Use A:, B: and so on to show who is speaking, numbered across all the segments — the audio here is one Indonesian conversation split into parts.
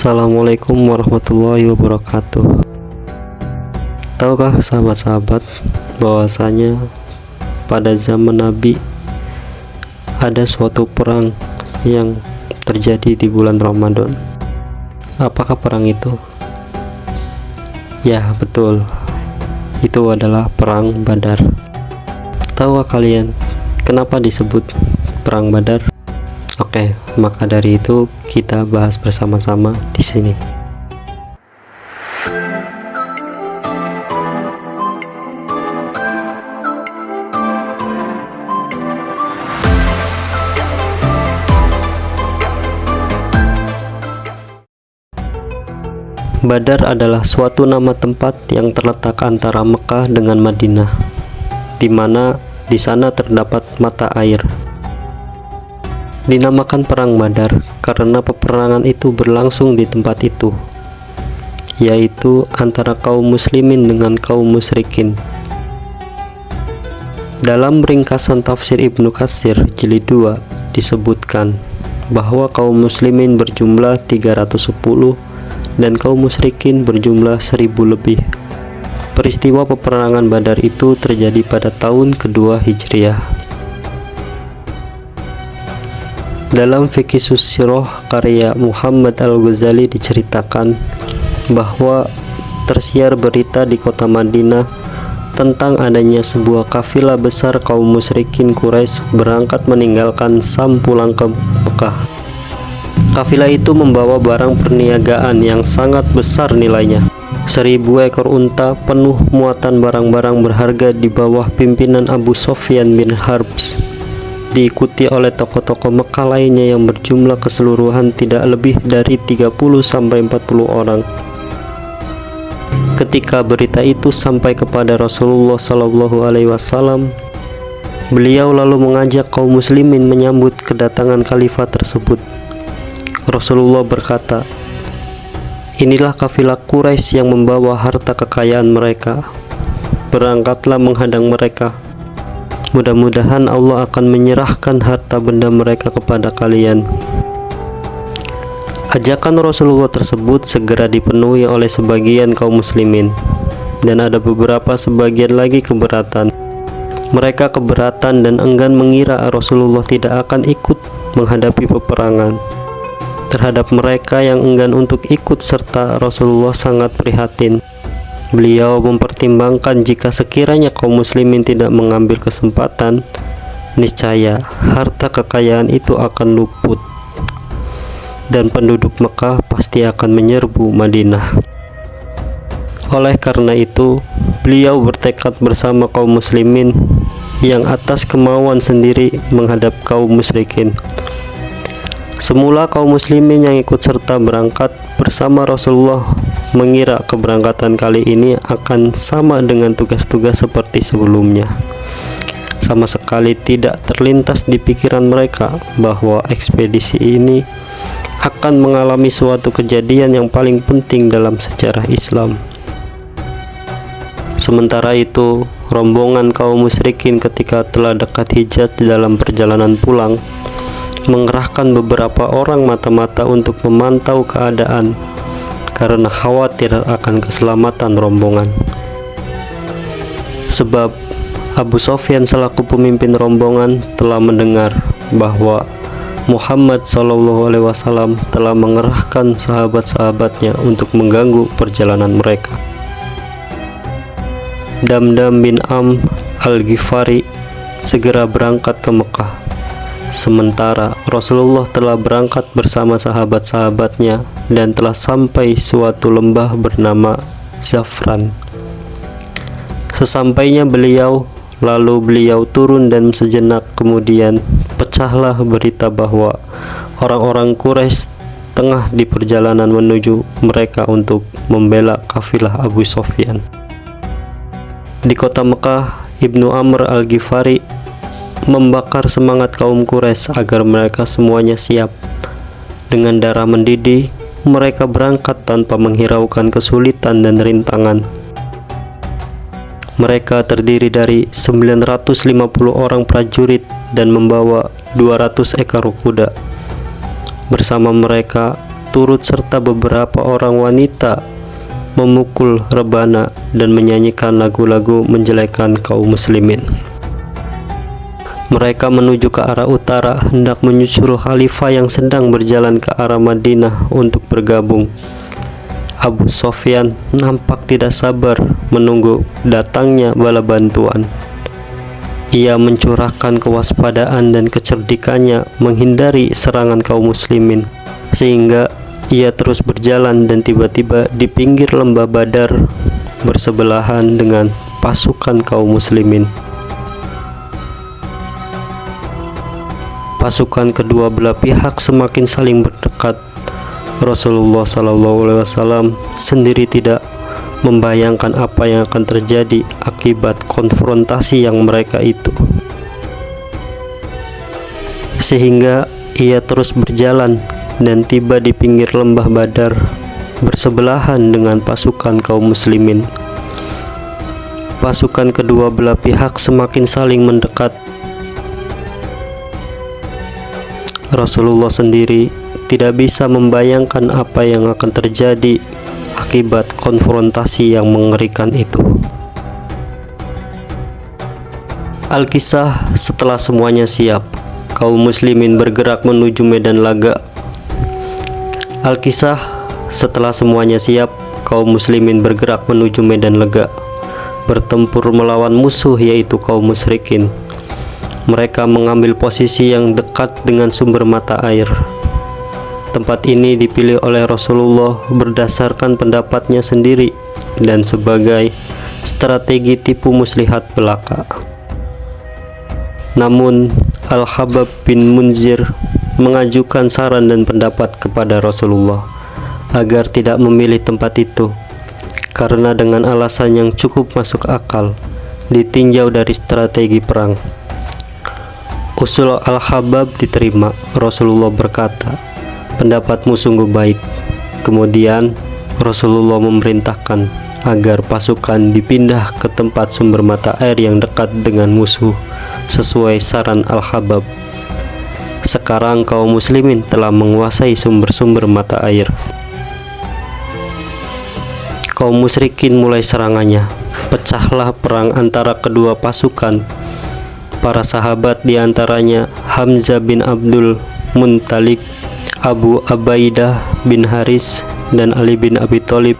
A: Assalamualaikum warahmatullahi wabarakatuh. Tahukah sahabat-sahabat bahwasanya pada zaman Nabi ada suatu perang yang terjadi di bulan Ramadan? Apakah perang itu? Ya, betul. Itu adalah perang Badar. Tahukah kalian kenapa disebut perang Badar? Oke, maka dari itu kita bahas bersama-sama di sini. Badar adalah suatu nama tempat yang terletak antara Mekah dengan Madinah, di mana di sana terdapat mata air. Dinamakan Perang Badar karena peperangan itu berlangsung di tempat itu, yaitu antara kaum muslimin dengan kaum musyrikin. Dalam ringkasan tafsir Ibnu Katsir jilid 2 disebutkan bahwa kaum muslimin berjumlah 310 dan kaum musyrikin berjumlah 1000 lebih. Peristiwa peperangan Badar itu terjadi pada tahun kedua Hijriah. Dalam Fikih Sirah karya Muhammad Al-Ghazali diceritakan bahwa tersiar berita di kota Madinah tentang adanya sebuah kafilah besar kaum musyrikin Quraisy berangkat meninggalkan Syam pulang ke Mekah. Kafilah itu membawa barang perniagaan yang sangat besar nilainya. 1000 ekor unta penuh muatan barang-barang berharga di bawah pimpinan Abu Sufyan bin Harbs, diikuti oleh tokoh-tokoh Mekah lainnya yang berjumlah keseluruhan tidak lebih dari 30-40 orang. Ketika berita itu sampai kepada Rasulullah SAW, beliau lalu mengajak kaum muslimin menyambut kedatangan khalifah tersebut. Rasulullah berkata, "Inilah kafilah Quraisy yang membawa harta kekayaan mereka. Berangkatlah menghadang mereka. Mudah-mudahan Allah akan menyerahkan harta benda mereka kepada kalian." Ajakan Rasulullah tersebut segera dipenuhi oleh sebagian kaum muslimin, dan ada beberapa sebagian lagi keberatan. Mereka keberatan dan enggan mengira Rasulullah tidak akan ikut menghadapi peperangan. Terhadap mereka yang enggan untuk ikut serta, Rasulullah sangat prihatin. Beliau mempertimbangkan jika sekiranya kaum muslimin tidak mengambil kesempatan, niscaya harta kekayaan itu akan luput dan penduduk Mekah pasti akan menyerbu Madinah. Oleh karena itu, beliau bertekad bersama kaum muslimin yang atas kemauan sendiri menghadap kaum musyrikin. Semula kaum muslimin yang ikut serta berangkat bersama Rasulullah mengira keberangkatan kali ini akan sama dengan tugas-tugas seperti sebelumnya. Sama sekali tidak terlintas di pikiran mereka bahwa ekspedisi ini akan mengalami suatu kejadian yang paling penting dalam sejarah Islam. Sementara itu, rombongan kaum musyrikin ketika telah dekat Hijaz dalam perjalanan pulang mengerahkan beberapa orang mata-mata untuk memantau keadaan karena khawatir akan keselamatan rombongan. Sebab Abu Sufyan selaku pemimpin rombongan telah mendengar bahwa Muhammad SAW telah mengerahkan sahabat-sahabatnya untuk mengganggu perjalanan mereka. Damdam bin Am Al-Ghifari segera berangkat ke Mekah, sementara Rasulullah telah berangkat bersama sahabat-sahabatnya dan telah sampai suatu lembah bernama Zafran. Sesampainya beliau, lalu beliau turun dan sejenak kemudian pecahlah berita bahwa orang-orang Quraisy tengah di perjalanan menuju mereka untuk membela kafilah Abu Sufyan. Di kota Mekah, Ibnu Amr Al-Ghifari membakar semangat kaum Quraisy agar mereka semuanya siap. Dengan darah mendidih, mereka berangkat tanpa menghiraukan kesulitan dan rintangan. Mereka terdiri dari 950 orang prajurit dan membawa 200 ekor kuda. Bersama mereka turut serta beberapa orang wanita memukul rebana dan menyanyikan lagu-lagu menjelekan kaum muslimin. Mereka menuju ke arah utara, hendak menyusul khalifah yang sedang berjalan ke arah Madinah untuk bergabung. Abu Sofyan nampak tidak sabar menunggu datangnya bala bantuan. Ia mencurahkan kewaspadaan dan kecerdikannya menghindari serangan kaum muslimin, sehingga ia terus berjalan dan tiba-tiba di pinggir lembah Badar bersebelahan dengan pasukan kaum muslimin. Pasukan kedua belah pihak semakin saling berdekat. Rasulullah SAW sendiri tidak membayangkan apa yang akan terjadi akibat konfrontasi yang mereka itu, sehingga ia terus berjalan dan tiba di pinggir lembah Badar bersebelahan dengan pasukan kaum muslimin. Pasukan kedua belah pihak semakin saling mendekat. Rasulullah sendiri tidak bisa membayangkan apa yang akan terjadi akibat konfrontasi yang mengerikan itu. Al-Kisah, setelah semuanya siap, kaum muslimin bergerak menuju medan laga. Al-Kisah, setelah semuanya siap, kaum muslimin bergerak menuju medan laga, bertempur melawan musuh yaitu kaum musyrikin. Mereka mengambil posisi yang dekat dengan sumber mata air. Tempat ini dipilih oleh Rasulullah berdasarkan pendapatnya sendiri dan sebagai strategi tipu muslihat belaka. Namun Al-Habab bin Munzir mengajukan saran dan pendapat kepada Rasulullah agar tidak memilih tempat itu, karena dengan alasan yang cukup masuk akal ditinjau dari strategi perang. Usul Al-Habab diterima. Rasulullah berkata, "Pendapatmu sungguh baik." Kemudian Rasulullah memerintahkan agar pasukan dipindah ke tempat sumber mata air yang dekat dengan musuh sesuai saran Al-Habab. Sekarang kaum muslimin telah menguasai sumber-sumber mata air. Kaum musyrikin mulai serangannya. Pecahlah perang antara kedua pasukan. Para sahabat, diantaranya Hamzah bin Abdul Muttalib, Abu Ubaidah bin Haris, dan Ali bin Abi Thalib,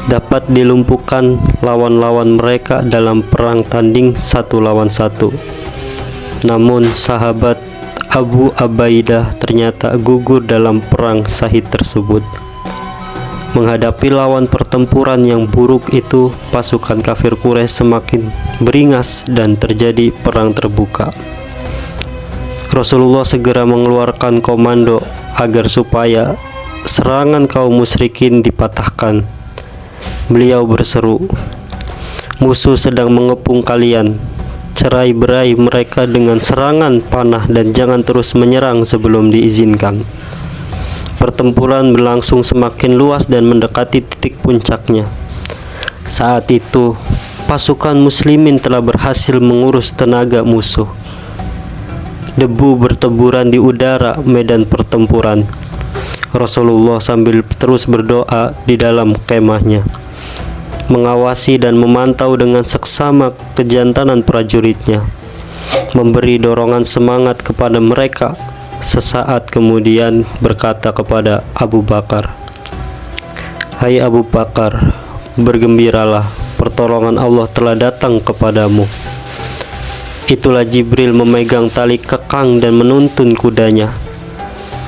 A: dapat dilumpuhkan lawan-lawan mereka dalam perang tanding 1 lawan 1. Namun sahabat Abu Ubaidah ternyata gugur dalam perang Sahid tersebut. Menghadapi lawan pertempuran yang buruk itu, pasukan kafir Quraisy semakin beringas dan terjadi perang terbuka. Rasulullah segera mengeluarkan komando agar supaya serangan kaum musyrikin dipatahkan. Beliau berseru, "Musuh sedang mengepung kalian. Cerai-berai mereka dengan serangan panah dan jangan terus menyerang sebelum diizinkan." Pertempuran berlangsung semakin luas dan mendekati titik puncaknya. Saat itu, pasukan muslimin telah berhasil mengurus tenaga musuh. Debu berteburan di udara medan pertempuran. Rasulullah sambil terus berdoa di dalam kemahnya, mengawasi dan memantau dengan seksama kejantanan prajuritnya, memberi dorongan semangat kepada mereka. Sesaat kemudian berkata kepada Abu Bakar, "Hai Abu Bakar, bergembiralah, pertolongan Allah telah datang kepadamu." Itulah Jibril memegang tali kekang dan menuntun kudanya.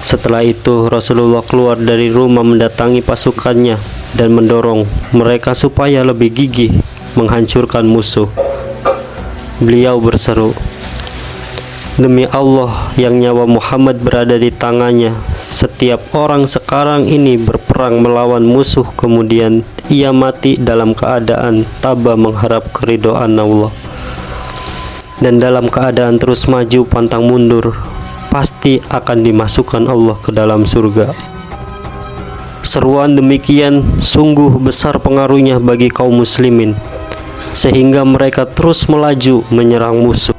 A: Setelah itu Rasulullah keluar dari rumah mendatangi pasukannya dan mendorong mereka supaya lebih gigih menghancurkan musuh. Beliau berseru, "Demi Allah yang nyawa Muhammad berada di tangannya, setiap orang sekarang ini berperang melawan musuh kemudian ia mati dalam keadaan tabah mengharap keridhaan Allah dan dalam keadaan terus maju pantang mundur, pasti akan dimasukkan Allah ke dalam surga." Seruan demikian sungguh besar pengaruhnya bagi kaum muslimin, sehingga mereka terus melaju menyerang musuh.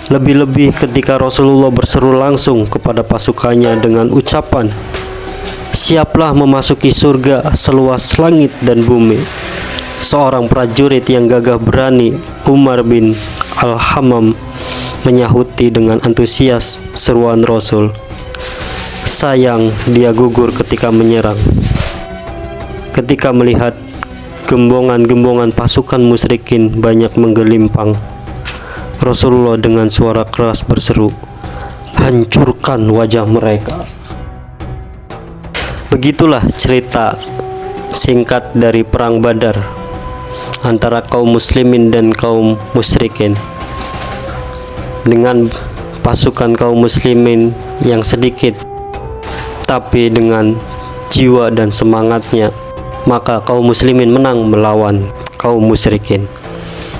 A: Lebih-lebih ketika Rasulullah berseru langsung kepada pasukannya dengan ucapan, Siaplah memasuki surga seluas langit dan bumi. Seorang prajurit yang gagah berani, Umar bin Al-Hammam, menyahuti dengan antusias seruan Rasul. Sayang dia gugur ketika menyerang. Ketika melihat gembongan-gembongan pasukan musyrikin banyak menggelimpang, Rasulullah dengan suara keras berseru, "Hancurkan wajah mereka." Begitulah cerita singkat dari perang Badar antara kaum muslimin dan kaum musyrikin. Dengan pasukan kaum muslimin yang sedikit, tapi dengan jiwa dan semangatnya, maka kaum muslimin menang melawan kaum musyrikin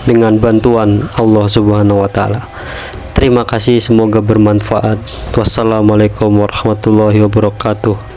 A: dengan bantuan Allah Subhanahu wa Ta'ala. Terima kasih, semoga bermanfaat. Wassalamualaikum warahmatullahi wabarakatuh.